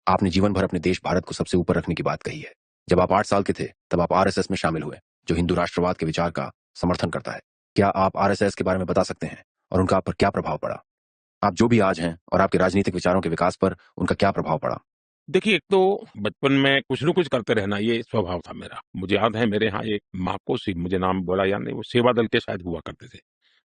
आपने जीवन भर अपने देश भारत को सबसे ऊपर रखने की बात कही है। जब आप 8 साल के थे, तब आप आरएसएस में शामिल हुए, जो हिंदू राष्ट्रवाद के विचार का समर्थन करता है। क्या आप आरएसएस के बारे में बता सकते हैं और उनका आप पर क्या प्रभाव पड़ा? आप जो भी आज हैं और आपके राजनीतिक विचारों के विकास पर उनका क्या प्रभाव पड़ा? देखिए, एक तो बचपन में कुछ न कुछ करते रहना ये स्वभाव था मेरा। मुझे याद है मेरे यहाँ एक माकोसी, मुझे नाम बोला याद नहीं, वो सेवा दल के शायद हुआ करते थे।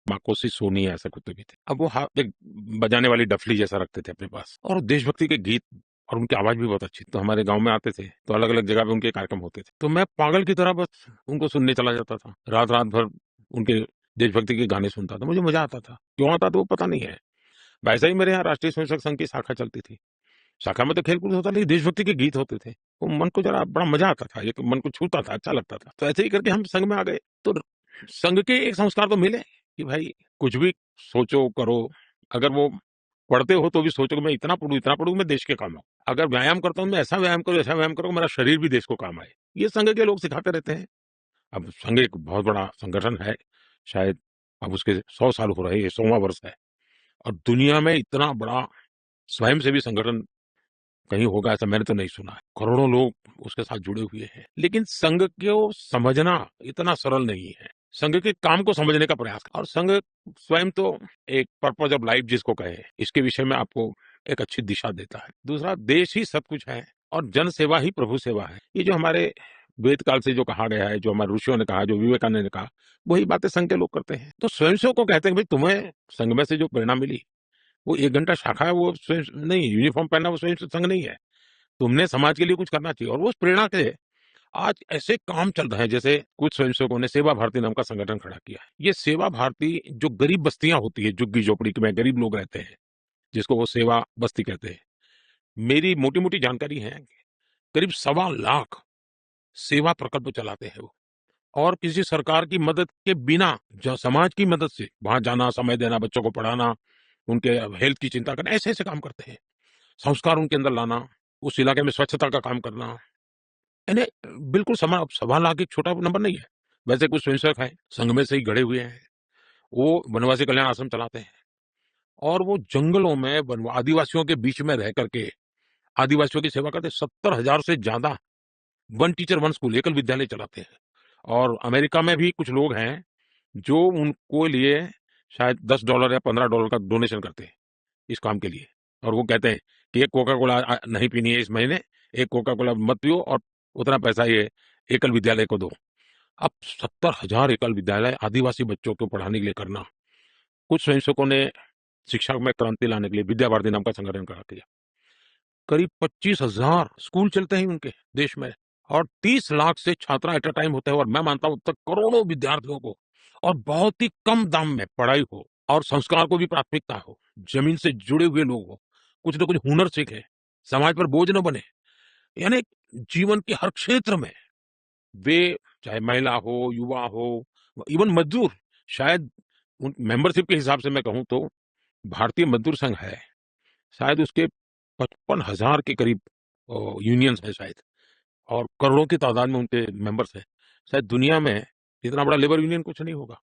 माकोसी सोनी ऐसा कुछ तो भी थे। अब वो एक बजाने वाली डफली जैसा रखते थे अपने पास और देशभक्ति के गीत और उनकी आवाज भी बहुत अच्छी थी। तो हमारे गाँव में आते थे, तो अलग-अलग जगह पे उनके कार्यक्रम होते थे। तो मैं पागल की तरह बस उनको सुनने चला जाता था। रात-रात भर उनके देशभक्ति के गाने सुनता था। मुझे मजा आता था। क्यों आता था वो पता नहीं है। वैसे ही मेरे यहाँ राष्ट्रीय स्वयंसेवक संघ की शाखा चलती थी। शाखा में तो खेल-कूद होता, लेकिन देशभक्ति के गीत होते थे। तो मन को जरा बड़ा मज़ा आता था, एक मन को छूता था, अच्छा लगता था। तो ऐसे ही करके हम संघ में आ गए। तो संघ के एक संस्कार तो मिले कि भाई कुछ भी सोचो, करो। अगर वो पढ़ते हो तो भी सोचो कि मैं इतना पढ़ूँ मैं देश के काम आऊँ। अगर व्यायाम करता हूँ मैं ऐसा व्यायाम करूँ, ऐसा व्यायाम करूँ, मेरा शरीर भी देश को काम आए। ये संघ के लोग सिखाते रहते हैं। अब संघ एक बहुत बड़ा संगठन है, शायद अब उसके 100 साल हो रहे हैं, ये 100वाँ वर्ष है और दुनिया में इतना बड़ा स्वयंसेवी संगठन कहीं होगा ऐसा मैंने तो नहीं सुना है। करोड़ों लोग उसके साथ जुड़े हुए हैं। लेकिन संघ को समझना इतना सरल नहीं है। संघ के काम को समझने का प्रयास और संघ स्वयं तो एक पर्पज ऑफ लाइफ जिसको कहे, इसके विषय में आपको एक अच्छी दिशा देता है। दूसरा, देश ही सब कुछ है और जन सेवा ही प्रभु सेवा है। ये जो हमारे वेद काल से जो कहा गया है, जो हमारे ऋषियों ने कहा, जो विवेकानंद ने कहा, वही बातें संघ के लोग करते हैं। तो स्वयंसेवक को कहते हैं भाई तुम्हें संघ में से जो प्रेरणा मिली, वो 1 घंटा शाखा है, वो स्वयं नहीं, यूनिफ़ॉर्म पहनना वो स्वयं संघ नहीं है। तुमने समाज के लिए कुछ करना चाहिए और वो उस प्रेरणा से आज ऐसे काम चल रहे हैं। जैसे कुछ स्वयंसेवकों ने सेवा भारती नाम का संगठन खड़ा किया है। ये सेवा भारती जो गरीब बस्तियां होती है, झुग्गी झोपड़ी में गरीब लोग रहते हैं, जिसको वो सेवा बस्ती कहते हैं। मेरी मोटी मोटी जानकारी है, करीब 1.25 लाख सेवा प्रकल्प चलाते हैं वो और किसी सरकार की मदद के बिना जो समाज की मदद से वहां जाना, समय देना, बच्चों को पढ़ाना, उनके हेल्थ की चिंता करना, ऐसे ऐसे काम करते हैं। संस्कार उनके अंदर लाना, उस इलाके में स्वच्छता का काम करना, यानी बिल्कुल 1.25 लाख एक छोटा नंबर नहीं है। वैसे कुछ स्वयंसेवक हैं, संघ में से ही गढ़े हुए हैं। वो वनवासी कल्याण आश्रम चलाते हैं और वो जंगलों में आदिवासियों के बीच में रह करके आदिवासियों की सेवा करते हैं। 70,000 से ज्यादा वन टीचर वन स्कूल एकल विद्यालय चलाते हैं। और अमेरिका में भी कुछ लोग हैं जो उनको लिए शायद $10 या $15 का डोनेशन करते हैं इस काम के लिए। और वो कहते हैं कि एक कोका कोला नहीं पीनी है इस महीने, एक कोका कोला मत पियो और उतना पैसा ये एकल विद्यालय को दो। अब 70,000 एकल विद्यालय आदिवासी बच्चों को पढ़ाने के लिए करना। कुछ स्वयंसेवकों ने शिक्षा में क्रांति लाने के लिए विद्या भारती नाम का संगठन खड़ा किया। करीब 25,000 स्कूल चलते हैं उनके देश में और 30 लाख से छात्रा एट अ टाइम होते हैं और मैं मानता हूं तक करोड़ों विद्यार्थियों को और बहुत ही कम दाम में पढ़ाई हो और संस्कार को भी प्राथमिकता हो, जमीन से जुड़े हुए लोग हो, कुछ न कुछ हुनर सीखे, समाज पर बोझ न बने। यानी जीवन के हर क्षेत्र में वे, चाहे महिला हो, युवा हो, इवन मजदूर, शायद मेंबरशिप के हिसाब से मैं कहूं तो भारतीय मजदूर संघ है, शायद उसके 55,000 के करीब यूनियंस है शायद और करोड़ों की तादाद में उनके मेंबर्स हैं। शायद दुनिया में इतना बड़ा लेबर यूनियन कुछ नहीं होगा।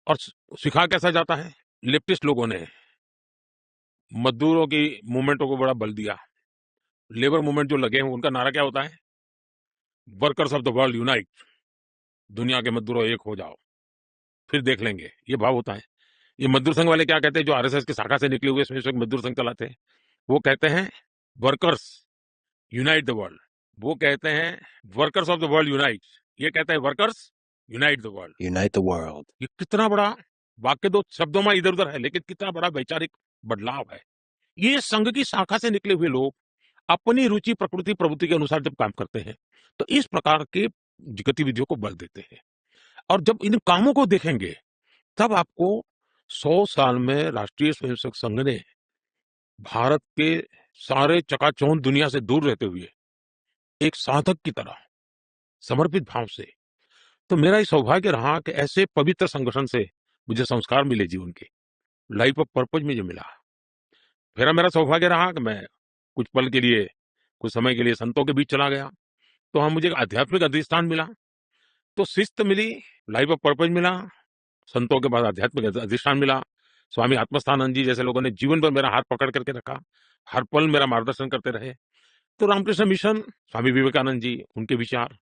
और सिखा कैसा जाता है, लेफ्टिस्ट लोगों ने मजदूरों की मूवमेंटों को बड़ा बल दिया। लेबर मूवमेंट जो लगे हैं उनका नारा क्या होता है, workers of the world unite, दुनिया के मजदूरों एक हो जाओ, फिर देख लेंगे, ये भाव होता है। ये मजदूर संघ वाले क्या कहते हैं, जो आरएसएस की शाखा से निकले हुए स्वयं मजदूर संघ चलाते हैं, वो कहते हैं वर्कर्स यूनाइट द वर्ल्ड। वो कहते हैं workers of the world unite, ये कहते हैं workers unite the world. Unite the world. ये कितना बड़ा वाक्य, दो शब्दों में इधर उधर है लेकिन कितना बड़ा वैचारिक बदलाव है। ये संघ की शाखा से निकले हुए लोग अपनी रुचि, प्रकृति, प्रवृत्ति के अनुसार जब काम करते हैं तो इस प्रकार के गतिविधियों को बल देते हैं। और जब इन कामों को देखेंगे तब आपको 100 साल में राष्ट्रीय स्वयंसेवक संघ ने भारत के सारे चकाचौंध दुनिया से दूर रहते हुए एक साधक की तरह समर्पित भाव से, तो मेरा ये सौभाग्य रहा कि ऐसे पवित्र संगठन से मुझे संस्कार मिले जीवन के, लाइफ ऑफ पर्पज मुझे मिला। फिर मेरा सौभाग्य रहा कि मैं कुछ पल के लिए, कुछ समय के लिए संतों के बीच चला गया, तो वहां मुझे एक आध्यात्मिक अधिष्ठान मिला, तो शिस्त मिली, लाइफ ऑफ पर्पज मिला, संतों के बाद आध्यात्मिक अधिष्ठान मिला। स्वामी आत्मस्थानंद जी जैसे लोगों ने जीवन भर मेरा हाथ पकड़ करके रखा, हर पल मेरा मार्गदर्शन करते रहे। तो रामकृष्ण मिशन, स्वामी विवेकानंद जी, उनके विचार,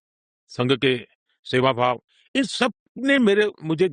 संघ के सेवा भाव, इन सब ने मुझे